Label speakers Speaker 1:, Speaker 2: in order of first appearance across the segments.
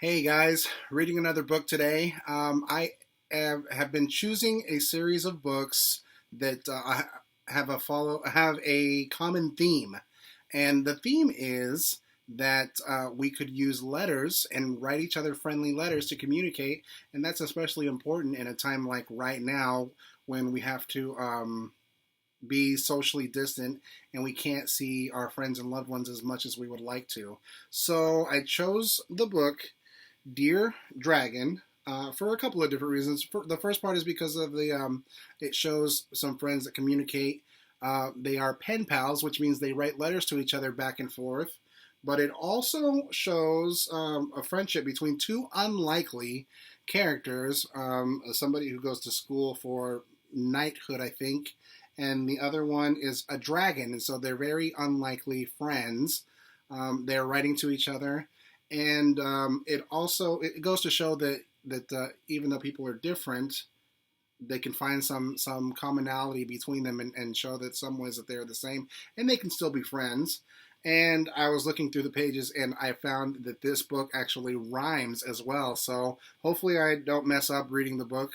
Speaker 1: Hey guys, reading another book today. I have been choosing a series of books that have a common theme, and the theme is that we could use letters and write each other friendly letters to communicate, and that's especially important in a time like right now when we have to be socially distant and we can't see our friends and loved ones as much as we would like to. So I chose the book Dear Dragon for a couple of different reasons. The first part is because of it shows some friends that communicate. They are pen pals, which means they write letters to each other back and forth. But it also shows a friendship between two unlikely characters. Somebody who goes to school for knighthood, I think, and the other one is a dragon, and so they're very unlikely friends. They're writing to each other, and it goes to show that even though people are different, they can find some commonality between them and show that some ways that they're the same, and they can still be friends. And I was looking through the pages, and I found that this book actually rhymes as well. So hopefully, I don't mess up reading the book,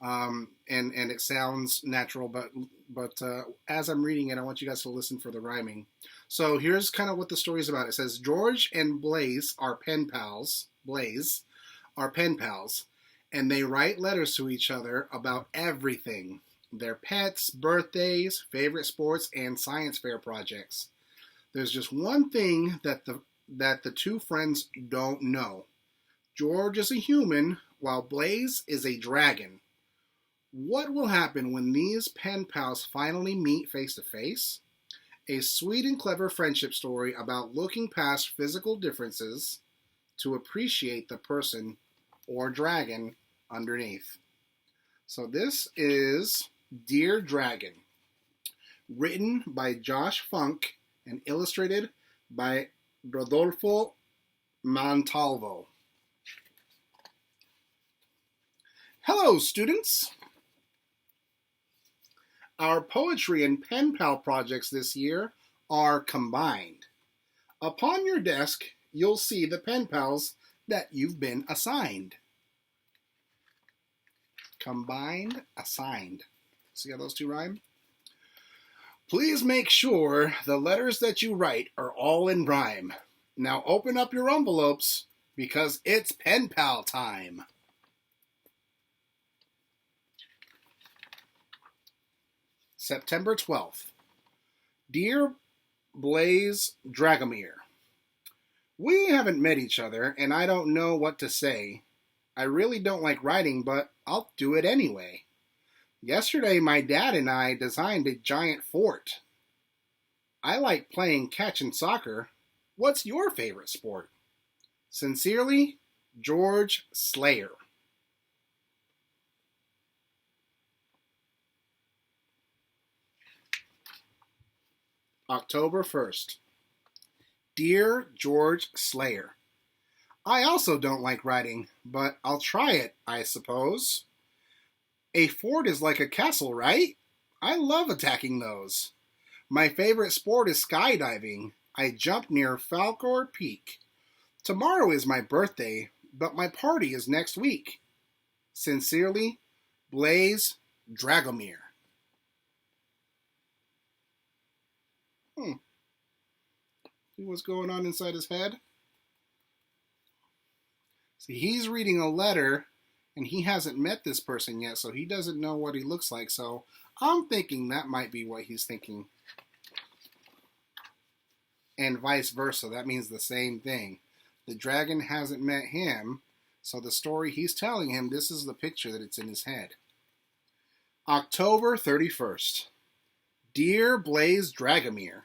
Speaker 1: and it sounds natural. But as I'm reading it, I want you guys to listen for the rhyming. So here's kind of what the story is about. It says George and Blaze are pen pals. Blaze are pen pals, and they write letters to each other about everything: their pets, birthdays, favorite sports, and science fair projects. There's just one thing that the two friends don't know. George is a human, while Blaze is a dragon. What will happen when these pen pals finally meet face to face? A sweet and clever friendship story about looking past physical differences to appreciate the person or dragon underneath. So this is Dear Dragon, written by Josh Funk and illustrated by Roldolfo Montalvo. Hello, students! Our poetry and pen pal projects this year are combined. Upon your desk, you'll see the pen pals that you've been assigned. Combined, assigned. See how those two rhyme? Please make sure the letters that you write are all in rhyme. Now open up your envelopes because it's pen pal time. September 12th. Dear Blaze Dragomir, we haven't met each other and I don't know what to say. I really don't like writing, but I'll do it anyway. Yesterday, my dad and I designed a giant fort. I like playing catch and soccer. What's your favorite sport? Sincerely, George Slayer. October 1st. Dear George Slayer, I also don't like writing, but I'll try it, I suppose. A fort is like a castle, right? I love attacking those. My favorite sport is skydiving. I jump near Falkor Peak. Tomorrow is my birthday, but my party is next week. Sincerely, Blaze Dragomir. See what's going on inside his head? See, he's reading a letter and he hasn't met this person yet, so he doesn't know what he looks like. So I'm thinking that might be what he's thinking. And vice versa. That means the same thing. The dragon hasn't met him, so the story he's telling him, this is the picture that it's in his head. October 31st. Dear Blaze Dragomir,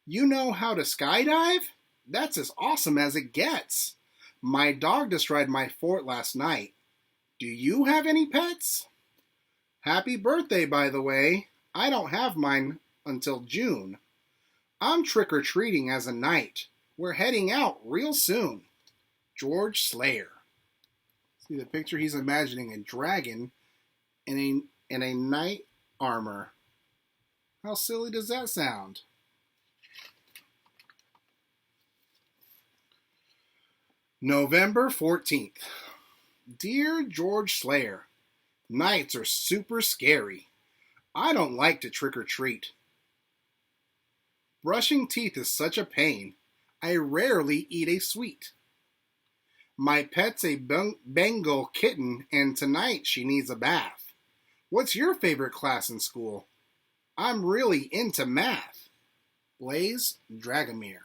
Speaker 1: you know how to skydive? That's as awesome as it gets. My dog destroyed my fort last night. Do you have any pets? Happy birthday, by the way. I don't have mine until June. I'm trick-or-treating as a knight. We're heading out real soon. George Slayer. See the picture? He's imagining a dragon in a knight armor. How silly does that sound? November 14th. Dear George Slayer, nights are super scary. I don't like to trick or treat. Brushing teeth is such a pain. I rarely eat a sweet. My pet's a Bengal kitten, and tonight she needs a bath. What's your favorite class in school? I'm really into math. Blaze Dragomir.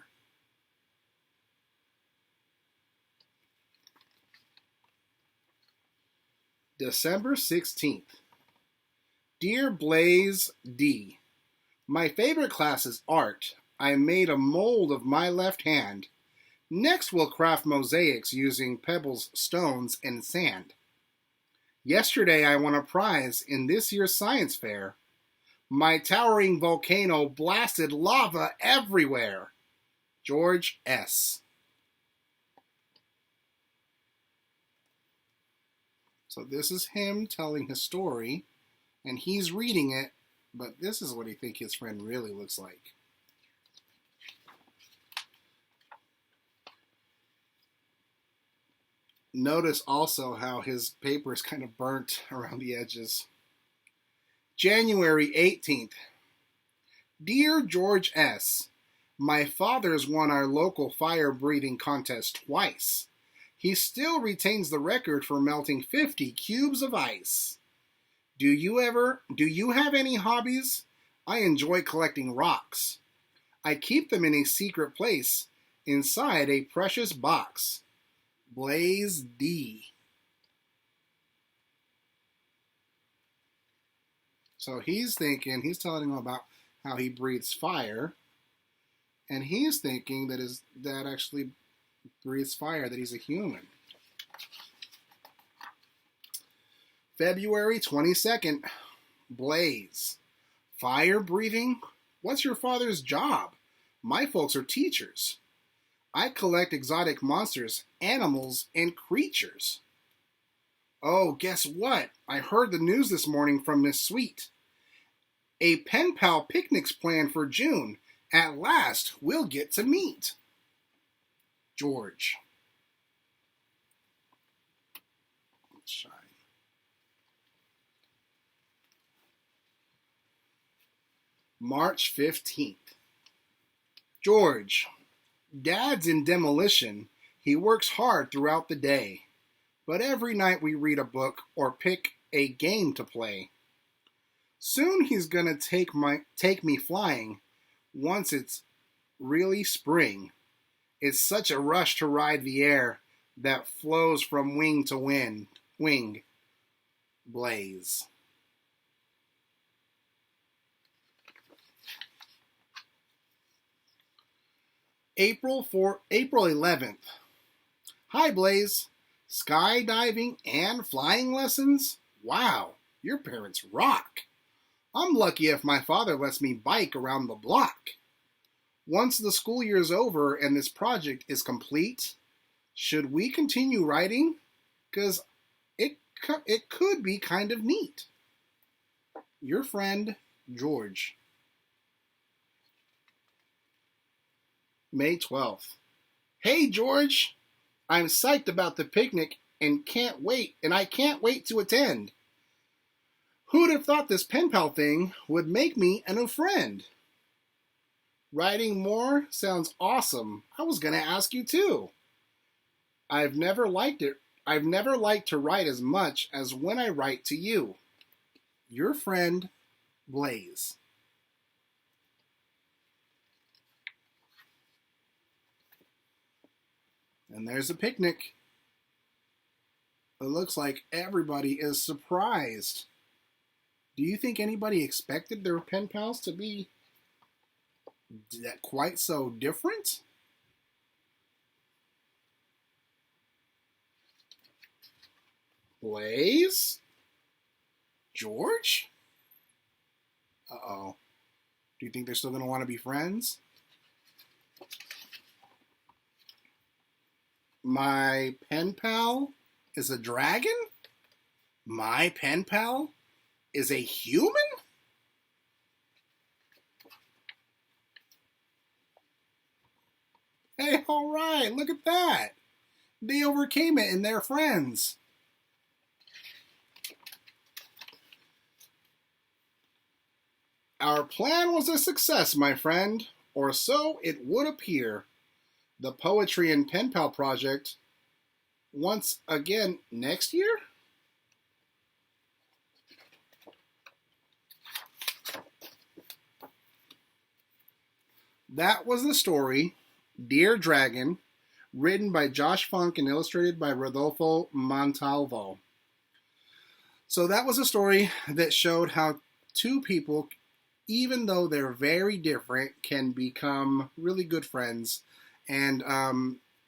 Speaker 1: December 16th. Dear Blaze D, my favorite class is art. I made a mold of my left hand. Next we'll craft mosaics using pebbles, stones, and sand. Yesterday I won a prize in this year's science fair. My towering volcano blasted lava everywhere. George S. So this is him telling his story, and he's reading it, but this is what he thinks his friend really looks like. Notice also how his paper is kind of burnt around the edges. January 18th. Dear George S., my father's won our local fire breathing contest twice. He still retains the record for melting 50 cubes of ice. Do you have any hobbies? I enjoy collecting rocks. I keep them in a secret place inside a precious box. Blaze D. So he's telling him about how he breathes fire, and he's thinking that his dad actually breathes fire, that he's a human. February 22nd. Blaze. Fire breathing? What's your father's job? My folks are teachers. I collect exotic monsters, animals, and creatures. Oh, guess what? I heard the news this morning from Miss Sweet. A pen pal picnic's planned for June. At last, we'll get to meet. George. Shine. March 15th. George. Dad's in demolition. He works hard throughout the day. But every night we read a book or pick a game to play. Soon he's gonna take me flying once it's really spring. It's such a rush to ride the air that flows from wing to wing. Blaze. April 11th. Hi, Blaze. Skydiving and flying lessons? Wow, your parents rock. I'm lucky if my father lets me bike around the block. Once the school year is over and this project is complete, should we continue writing? 'Cause it could be kind of neat. Your friend, George. May 12th. Hey, George. I'm psyched about the picnic and I can't wait to attend. Who'd have thought this pen pal thing would make me a new friend? Writing more sounds awesome. I was going to ask you too. I've never liked to write as much as when I write to you. Your friend, Blaze. And there's a picnic. It looks like everybody is surprised. Do you think anybody expected their pen pals to be quite so different? Blaze? George? Uh-oh. Do you think they're still going to want to be friends? My pen pal is a dragon? My pen pal is a human? Hey, all right, look at that. They overcame it and they're friends. Our plan was a success, my friend, or so it would appear. The Poetry and Pen Pal Project once again next year? That was the story, Dear Dragon, written by Josh Funk and illustrated by Roldolfo Montalvo. So that was a story that showed how two people, even though they're very different, can become really good friends, and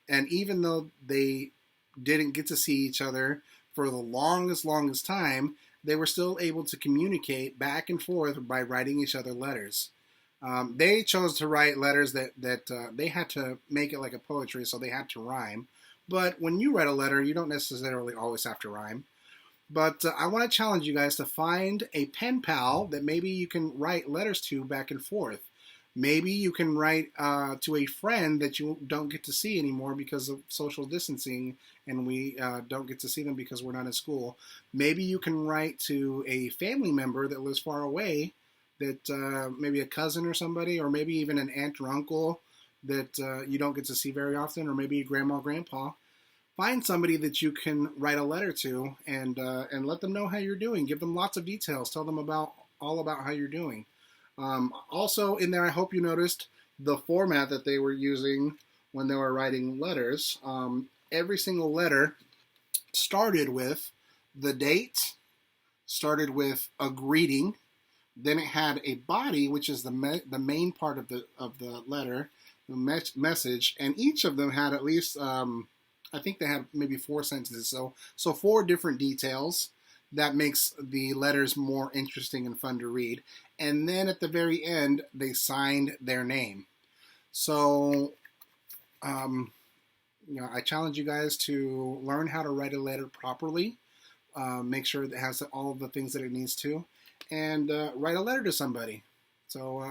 Speaker 1: even though they didn't get to see each other for the longest time, they were still able to communicate back and forth by writing each other letters. They chose to write letters that they had to make it like a poetry, so they had to rhyme. But when you write a letter, you don't necessarily always have to rhyme. But I want to challenge you guys to find a pen pal that maybe you can write letters to back and forth. Maybe you can write to a friend that you don't get to see anymore because of social distancing, and we don't get to see them because we're not in school. Maybe you can write to a family member that lives far away, that maybe a cousin or somebody, or maybe even an aunt or uncle that you don't get to see very often, or maybe grandma, grandpa. Find somebody that you can write a letter to, and let them know how you're doing. Give them lots of details. Tell them all about how you're doing. Also in there, I hope you noticed the format that they were using when they were writing letters. Every single letter started with the date, started with a greeting, then it had a body, which is the main part of the letter, the message, and each of them had at least I think they had maybe 4 sentences. So 4 different details that makes the letters more interesting and fun to read. And then at the very end, they signed their name. So, I challenge you guys to learn how to write a letter properly. Make sure it has all of the things that it needs to, and write a letter to somebody. So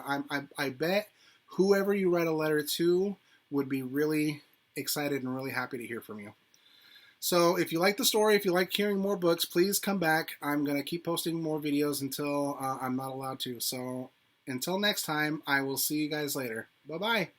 Speaker 1: I bet whoever you write a letter to would be really excited and really happy to hear from you. So if you like the story, if you like hearing more books, please come back. I'm going to keep posting more videos until I'm not allowed to. So until next time, I will see you guys later. Bye-bye.